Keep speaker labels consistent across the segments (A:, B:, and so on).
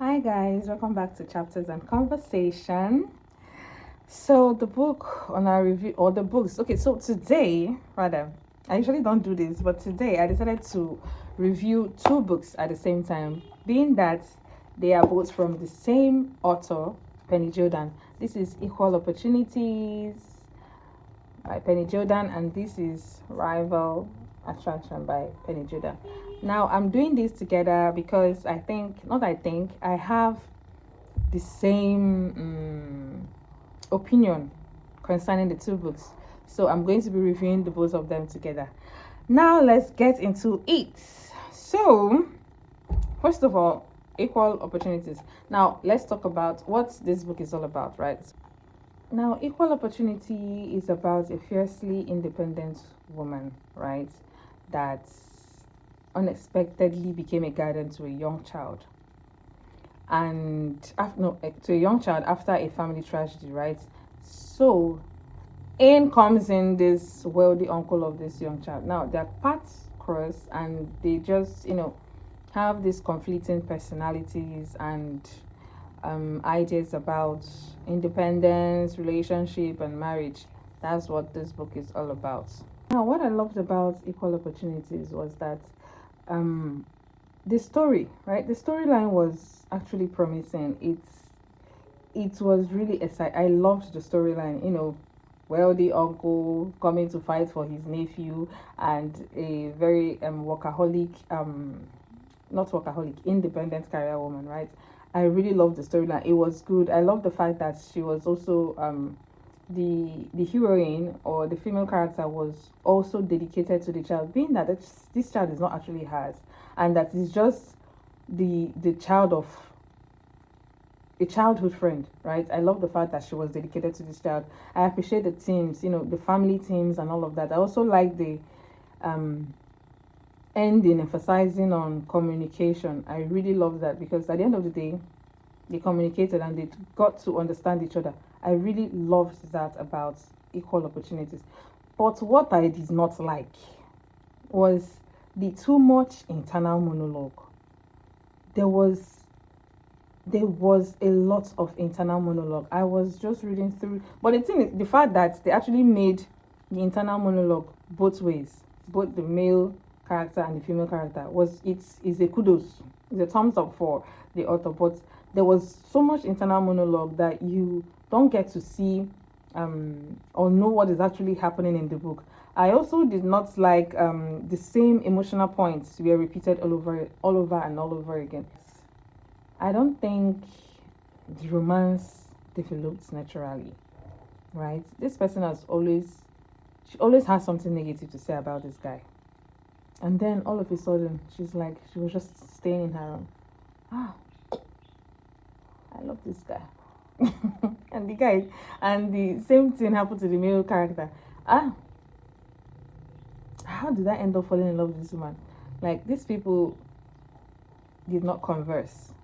A: Hi guys, welcome back to Chapters and Conversation. So the book on our review, or the books, okay, so today, rather, I usually don't do this, but today I decided to review two books at the same time, being that they are both from the same author, Penny Jordan. This is Equal Opportunities by Penny Jordan, and this is Rival Attraction by Penny Jordan. Now I'm doing this together because I have the same opinion concerning the two books, so I'm going to be reviewing the both of them together. Now let's get into it. So first of all, Equal Opportunities. Now let's talk about what this book is all about, right? Now, Equal Opportunity is about a fiercely independent woman, right, that unexpectedly became a guardian to a young child. And to a young child after a family tragedy, right? So, in comes in this wealthy uncle of this young child. Now, their paths cross and they just, have these conflicting personalities and ideas about independence, relationship, and marriage. That's what this book is all about. Now, what I loved about Equal Opportunities was that the story, right? The storyline was actually promising. It was really exciting. I loved the storyline. Wealthy uncle coming to fight for his nephew, and a very workaholic, not workaholic, independent career woman, right? I really loved the storyline. It was good. I love the fact that she was also the heroine, or the female character, was also dedicated to the child, being that this child is not actually hers, and that is just the child of a childhood friend, right? I love the fact that she was dedicated to this child. I appreciate the themes, the family themes and all of that. I also like the ending emphasizing on communication. I really love that, because at the end of the day, they communicated and they got to understand each other. I really loved that about Equal Opportunities. But what I did not like was the too much internal monologue. There was a lot of internal monologue. I was just reading through, but the fact that they actually made the internal monologue both ways, both the male character and the female character, is a kudos, it's a thumbs up for the author. But there was so much internal monologue that you don't get to see or know what is actually happening in the book. I also did not like the same emotional points were repeated all over and all over again. I don't think the romance develops naturally, right? This person she always has something negative to say about this guy. And then all of a sudden, she was just staying in her room. I love this guy. And the same thing happened to the male character. How did I end up falling in love with this woman? Like, these people did not converse.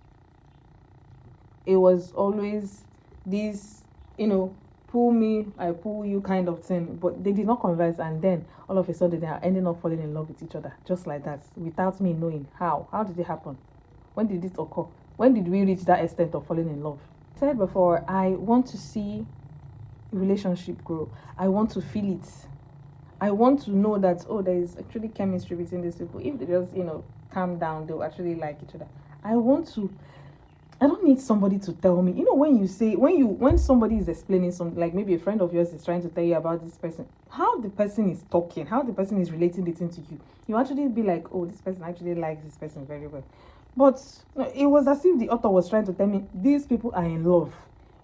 A: It was always this, pull me, I pull you kind of thing. But they did not converse, and then all of a sudden they are ending up falling in love with each other, just like that, without me knowing how. How did it happen? When did it occur? When did we reach that extent of falling in love? I said before, I want to see relationship grow. I want to feel it. I want to know that, there is actually chemistry between these people. If they just, calm down, they'll actually like each other. I don't need somebody to tell me. When somebody is explaining something, like maybe a friend of yours is trying to tell you about this person, how the person is talking, how the person is relating it into you actually be like, oh, this person actually likes this person very well. But it was as if the author was trying to tell me these people are in love.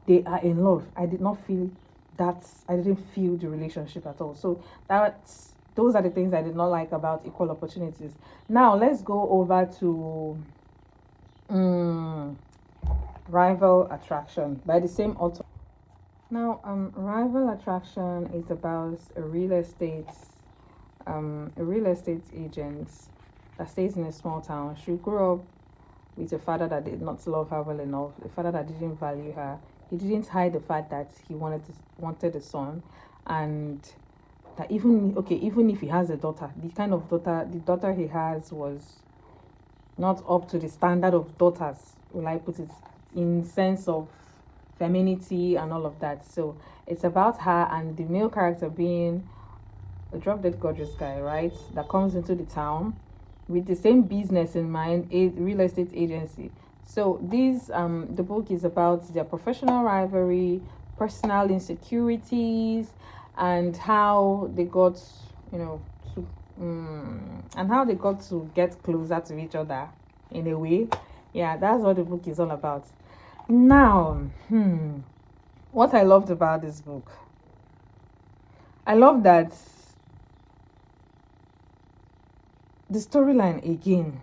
A: They are in love. I did not feel that. I didn't feel the relationship at all. So those are the things I did not like about Equal Opportunities. Now let's go over to Rival Attraction by the same author. Now, Rival Attraction is about a real estate agent that stays in a small town. She grew up with a father that did not love her well enough, a father that didn't value her. He didn't hide the fact that he wanted a son, and that even if he has a daughter, the daughter he has was not up to the standard of daughters will I put it, in sense of femininity and all of that. So it's about her and the male character being a drop dead gorgeous guy, right? That comes into the town with the same business in mind, a real estate agency. So this the book is about their professional rivalry, personal insecurities, and how they got, you know, to and how they got to get closer to each other in a way. Yeah, that's what the book is all about. Now, what I loved about this book, I love that the storyline again,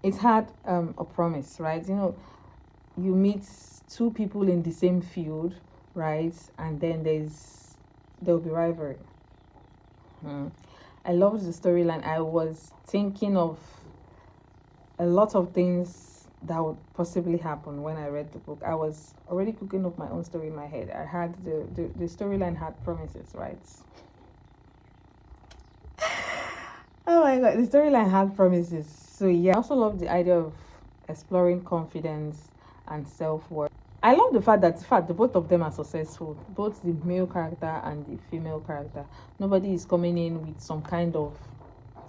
A: it had a promise, right? You know, you meet two people in the same field, right? And then there'll be rivalry. I loved the storyline. I was thinking of a lot of things that would possibly happen when I read the book. I was already cooking up my own story in my head. I had the storyline had promises, right? Oh my god, the storyline had promises. So yeah, I also love the idea of exploring confidence and self-worth. I love the fact that in fact the both of them are successful, both the male character and the female character. Nobody is coming in with some kind of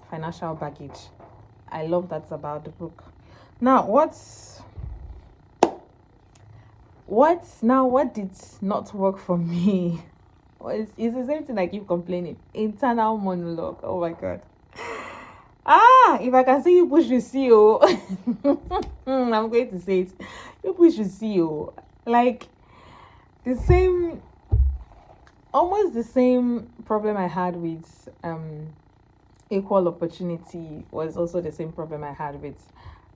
A: financial baggage. I love that about the book. Now, what did not work for me? Well, it's the same thing I keep complaining. Internal monologue. Oh my god. Ah, if I can see you push the CEO, I'm going to say it. You push the CEO. Like the same, almost the same problem I had with equal opportunity was also the same problem I had with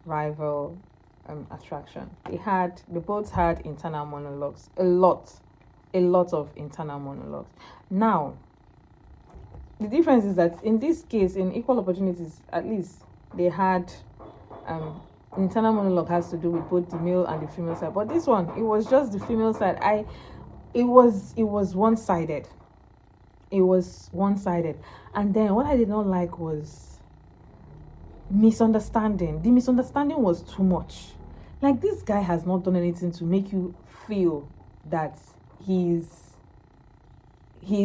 A: rival attraction. They both had internal monologues, a lot of internal monologues. Now, the difference is that in this case, in equal opportunities, at least they had internal monologue has to do with both the male and the female side. But this one, it was just the female side. It was one sided. It was one sided. And then what I did not like was misunderstanding. The misunderstanding was too much. Like, this guy has not done anything to make you feel that he's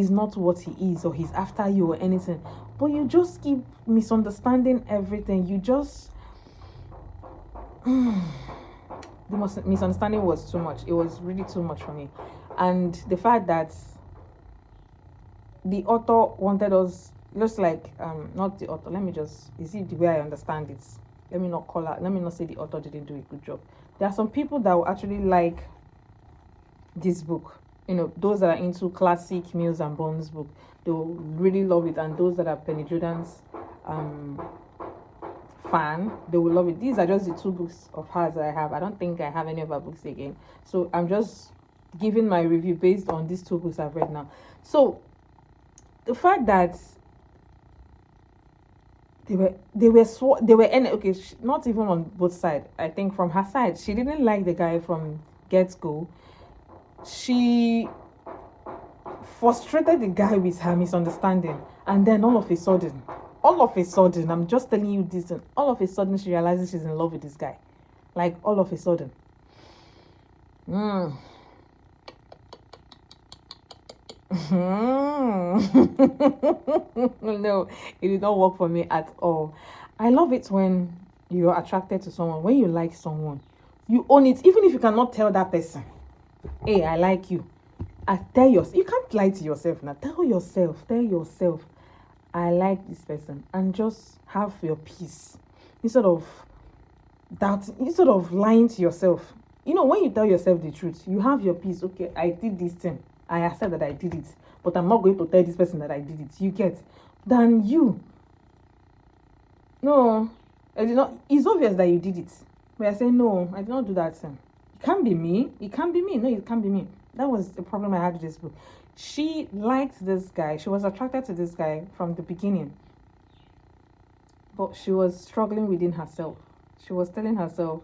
A: not what he is, or he's after you or anything, but you just keep misunderstanding everything. You just the misunderstanding was too much. It was really too much for me. And the fact that the author wanted us, just like not the author, let me just, is it the way I understand it, let me not say the author didn't do a good job. There are some people that will actually like this book, you know, those that are into classic Mills and Bones book, they will really love it. And those that are Penny Jordan's fan, they will love it. These are just the two books of hers that I have. I don't think I have any of her books again, so I'm just giving my review based on these two books I've read now. So the fact that okay, not even on both sides. I think from her side, she didn't like the guy from get go. She frustrated the guy with her misunderstanding, and then all of a sudden, I'm just telling you this, and all of a sudden she realizes she's in love with this guy. Like, all of a sudden. No, it did not work for me at all. I love it when you're attracted to someone, when you like someone, you own it, even if you cannot tell that person, hey, I like you. You can't lie to yourself now. Tell yourself, I like this person, and just have your peace. Instead of lying to yourself. You know, when you tell yourself the truth, you have your peace. Okay, I did this thing. I accept that I did it, but I'm not going to tell this person that I did it. You get? Than you. No, I did not. It's obvious that you did it. But I say, no, I did not do that thing. It can't be me. It can't be me. No, it can't be me. That was the problem I had with this book. She liked this guy. She was attracted to this guy from the beginning. But she was struggling within herself. She was telling herself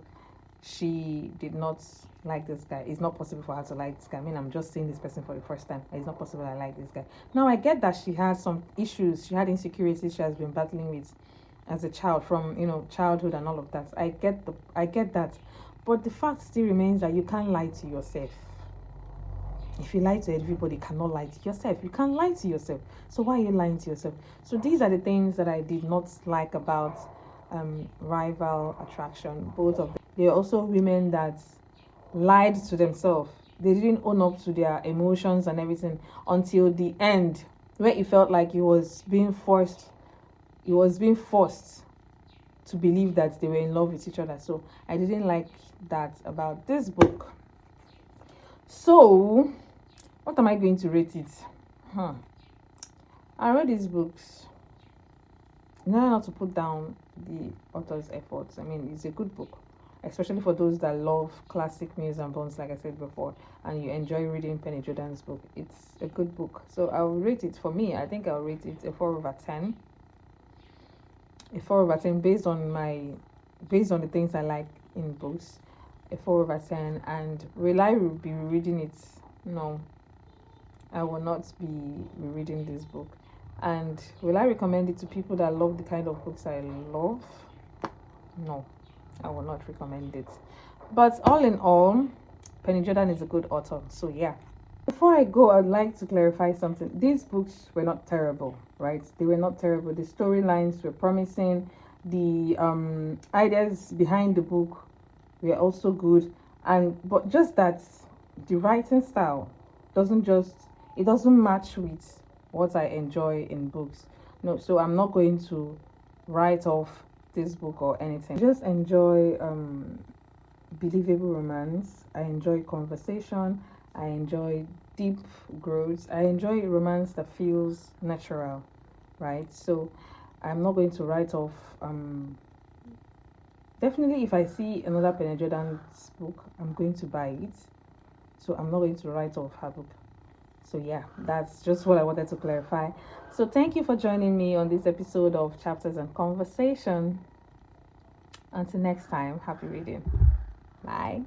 A: she did not like this guy. It's not possible for her to like this guy. I mean, I'm just seeing this person for the first time. It's not possible I like this guy. Now, I get that she has some issues. She had insecurities she has been battling with as a child, from, you know, childhood and all of that. I get that. But the fact still remains that you can't lie to yourself. If you lie to everybody, you cannot lie to yourself. You can't lie to yourself. So why are you lying to yourself? So these are the things that I did not like about Rival Attraction. Both of them. There are also women that lied to themselves. They didn't own up to their emotions and everything until the end, where it felt like it was being forced. It was being forced to believe that they were in love with each other. So I didn't like that about this book. So what am I going to rate it? I read these books. Now not to put down the author's efforts. I mean, it's a good book, especially for those that love classic Mills and Bones, like I said before, and you enjoy reading Penny Jordan's book. It's a good book. So I'll rate it, for me, I think I'll rate it a 4/10. A 4/10 based on the things I like in books. A 4/10. And will I be reading it? No, I will not be rereading this book. And will I recommend it to people that love the kind of books I love? No, I will not recommend it. But all in all, Penny Jordan is a good author. So yeah. Before I go, I'd like to clarify something. These books were not terrible, right? They were not terrible. The storylines were promising. The ideas behind the book were also good. But just that the writing style doesn't match with what I enjoy in books. No, so I'm not going to write off this book or anything. I just enjoy believable romance. I enjoy conversation. I enjoy deep growth. I enjoy romance that feels natural, right? So I'm not going to write off. Definitely, if I see another Penny Jordan's book, I'm going to buy it. So I'm not going to write off her book. So yeah, that's just what I wanted to clarify. So thank you for joining me on this episode of Chapters and Conversation. Until next time, happy reading. Bye.